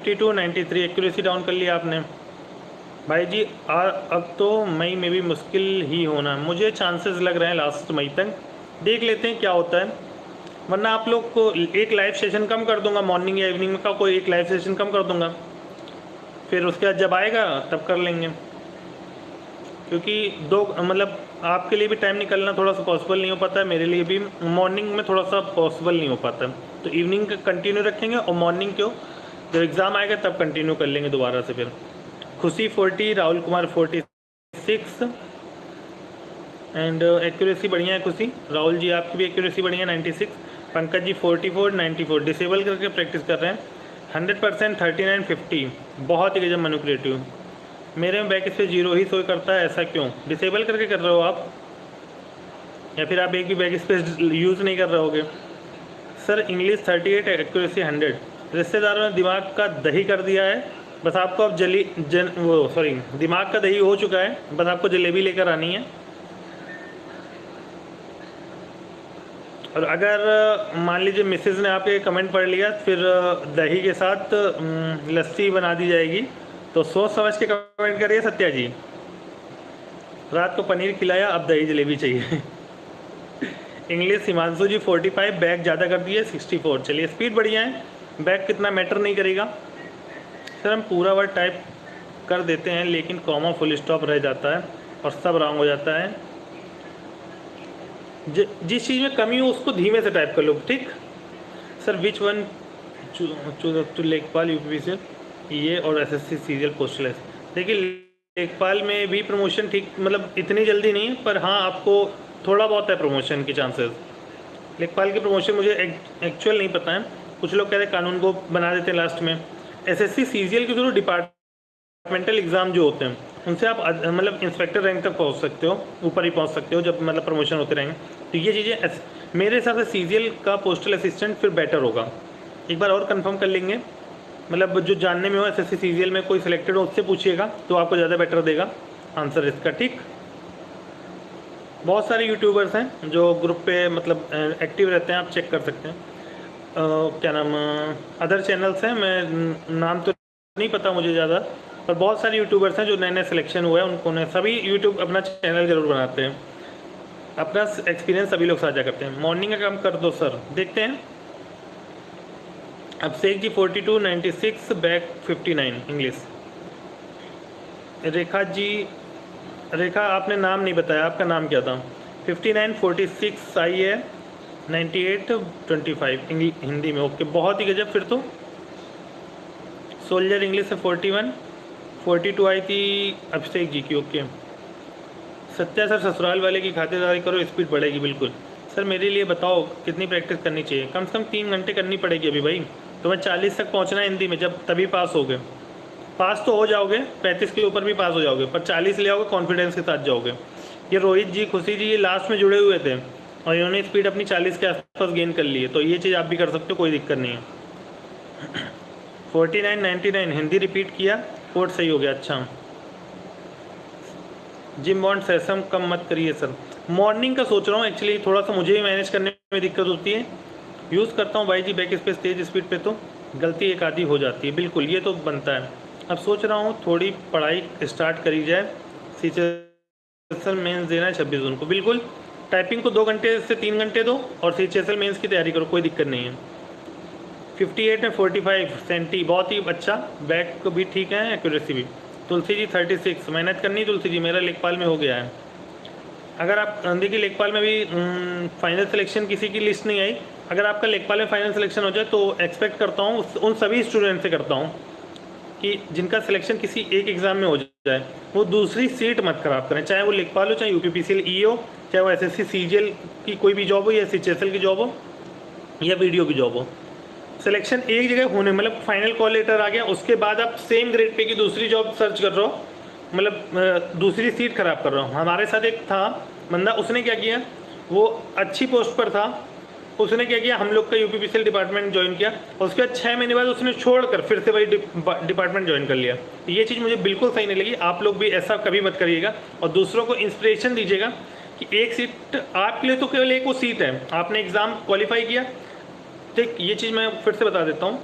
92, 93 accuracy down कर लिया आपने भाई जी। अब तो मई में भी मुश्किल ही होना, मुझे चांसेस लग रहे हैं लास्ट मई तक। देख लेते हैं क्या होता है, वरना आप लोग को एक लाइव सेशन कम कर दूंगा, मॉर्निंग या इवनिंग का कोई एक लाइव सेशन कम कर दूंगा, फिर उसके बाद जब आएगा तब कर लेंगे। क्योंकि दो मतलब आपके लिए भी टाइम निकलना थोड़ा सा पॉसिबल नहीं हो पाता है, मेरे लिए भी मॉर्निंग में थोड़ा सा पॉसिबल नहीं हो पाता है, तो इवनिंग का कंटिन्यू रखेंगे और मॉर्निंग को जब एग्ज़ाम आएगा तब कंटिन्यू कर लेंगे दोबारा से। फिर खुशी 40, राहुल कुमार 46 एंड एक्यूरेसी बढ़िया है खुशी। राहुल जी आपकी भी एक्यूरेसी बढ़िया 96। पंकज जी 44, 94 डिसेबल करके प्रैक्टिस कर रहे हैं। 100% 39, 50 बहुत ही गजब मैनिपुलेटिव। मेरे में बैक स्पेस 0 ही शो करता है, ऐसा क्यों? डिसेबल करके कर रहे हो आप, या फिर आप एक भी बैक स्पेस यूज़ नहीं कर रहे होगे? Sir English 38, accuracy 100। रिश्तेदारों ने दिमाग का दही कर दिया है, बस आपको अब दिमाग का दही हो चुका है, बस आपको जलेबी लेकर आनी है। और अगर मान लीजिए मिसेज ने आपके कमेंट पढ़ लिया, फिर दही के साथ लस्सी बना दी जाएगी, तो सोच समझ के कमेंट करिए सत्या जी। रात को पनीर खिलाया, अब दही जलेबी चाहिए। इंग्लिश हिमांशु जी 45, बैक ज़्यादा कर दिए 64। चलिए स्पीड बढ़िया है, बैक कितना मैटर नहीं करेगा। सर हम पूरा वर्ड टाइप कर देते हैं लेकिन कॉमा फुल स्टॉप रह जाता है और सब रॉन्ग हो जाता है। जिस चीज़ में कमी हो उसको धीमे से टाइप कर लो, ठीक। सर विच वन टू लेखपाल यूपी से ये और एसएससी सीरियल पोस्टल। देखिए लेखपाल में भी प्रमोशन ठीक मतलब इतनी जल्दी नहीं है, पर हाँ आपको थोड़ा बहुत है प्रमोशन की चांसेस। लेखपाल की प्रमोशन मुझे एक्चुअल नहीं पता है, कुछ लोग कहते हैं कानून को बना देते हैं लास्ट में। एसएससी सीजीएल के थ्रू डिपार्टमेंटल एग्ज़ाम जो होते हैं उनसे आप मतलब इंस्पेक्टर रैंक तक पहुंच सकते हो, ऊपर ही पहुंच सकते हो जब मतलब प्रमोशन होते रहेंगे। तो ये चीज़ें मेरे हिसाब से सीजीएल का पोस्टल असिस्टेंट फिर बेटर होगा। एक बार और कंफर्म कर लेंगे, मतलब जो जानने में हो एसएससी सीजीएल में कोई सिलेक्टेड हो उससे पूछिएगा तो आपको ज़्यादा बेटर देगा आंसर इसका, ठीक। बहुत सारे यूट्यूबर्स हैं जो ग्रुप पे मतलब एक्टिव रहते हैं, आप चेक कर सकते हैं। क्या नाम अदर चैनल्स हैं, मैं नाम तो नहीं पता मुझे ज़्यादा, पर बहुत सारे यूट्यूबर्स हैं जो नए नए सिलेक्शन हुए हैं, उनको सभी यूट्यूब अपना चैनल ज़रूर बनाते हैं, अपना एक्सपीरियंस सभी लोग साझा करते हैं। मॉर्निंग का काम कर दो सर, देखते हैं। Abhishek ji 42, 96, back 59 English. रेखा आपने नाम नहीं बताया, आपका नाम क्या था? 59, 46 आई है, 98, 25 हिंदी में। ओके बहुत ही गजब फिर तो। सोल्जर इंग्लिश से 41, 42 आई थी अभिषेक जी की। ओके सत्या सर ससुराल वाले की खातिरदारी करो, स्पीड बढ़ेगी। बिल्कुल सर, मेरे लिए बताओ कितनी प्रैक्टिस करनी चाहिए? कम से कम 3 घंटे करनी पड़ेगी अभी भाई। तो मैं 40 तक पहुंचना है हिंदी में, जब तभी पास हो गए। पास तो हो जाओगे, 35 के ऊपर भी पास हो जाओगे, पर 40 ले आओगे कॉन्फिडेंस के साथ जाओगे। ये रोहित जी, खुशी जी, ये लास्ट में जुड़े हुए थे और इन्होंने स्पीड अपनी 40 के आसपास गेन कर ली है, तो ये चीज़ आप भी कर सकते हो, कोई दिक्कत नहीं है। 49, 99 हिंदी रिपीट किया, कोड सही हो गया। अच्छा जिम बॉन्ड सेशन कम मत करिए सर, मॉर्निंग का सोच रहा हूँ एक्चुअली, थोड़ा सा मुझे भी मैनेज करने में दिक्कत होती है। यूज़ करता हूँ भाई जी बैक स्पेस तेज़ स्पीड पे, तो गलती एक आधी हो जाती है, बिल्कुल ये तो बनता है। अब सोच रहा हूँ थोड़ी पढ़ाई स्टार्ट करी जाए, सीएचएसएल मेंस देना है 26 जून को। बिल्कुल टाइपिंग को 2 घंटे से 3 घंटे दो और सीएचएसएल मेंस की तैयारी करो, कोई दिक्कत नहीं है। 58 में 45 सेंटी, बहुत ही अच्छा, बैक भी ठीक है, एक्यूरेसी भी। तुलसी जी 36, मेहनत करनी तुलसी जी, मेरा लेखपाल में हो गया है। अगर आप देखिए लेखपाल में भी फाइनल सिलेक्शन किसी की लिस्ट नहीं आई, अगर आपका लेखपाल में फाइनल सिलेक्शन हो जाए तो एक्सपेक्ट करता हूँ उन सभी स्टूडेंट से करता हूँ कि जिनका सिलेक्शन किसी एक एग्ज़ाम में हो जाए वो दूसरी सीट मत खराब करें, चाहे वो लेखपाल हो, चाहे यूपीपीसीएल ई हो, चाहे वो एसएससी सीजीएल की कोई भी जॉब हो, या सीएचएसएल की जॉब हो, या वीडियो की जॉब हो। सिलेक्शन एक जगह होने मतलब फाइनल कॉल लेटर आ गया, उसके बाद आप सेम ग्रेड पे की दूसरी जॉब सर्च कर रहे हो, मतलब दूसरी सीट खराब कर रहा हूँ। हमारे साथ एक था बंदा, उसने क्या किया, वो अच्छी पोस्ट पर था, उसने क्या किया, हम लोग का यूपीपीसीएल डिपार्टमेंट ज्वाइन किया, और उसके बाद 6 महीने बाद उसने छोड़कर फिर से वही डिपार्टमेंट ज्वाइन कर लिया। ये चीज़ मुझे बिल्कुल सही नहीं लगी। आप लोग भी ऐसा कभी मत करिएगा और दूसरों को इंस्पिरेशन दीजिएगा कि एक सीट आपके लिए तो केवल एक वो सीट है, आपने एग्ज़ाम क्वालिफाई किया, ठीक। ये चीज़ मैं फिर से बता देता हूँ,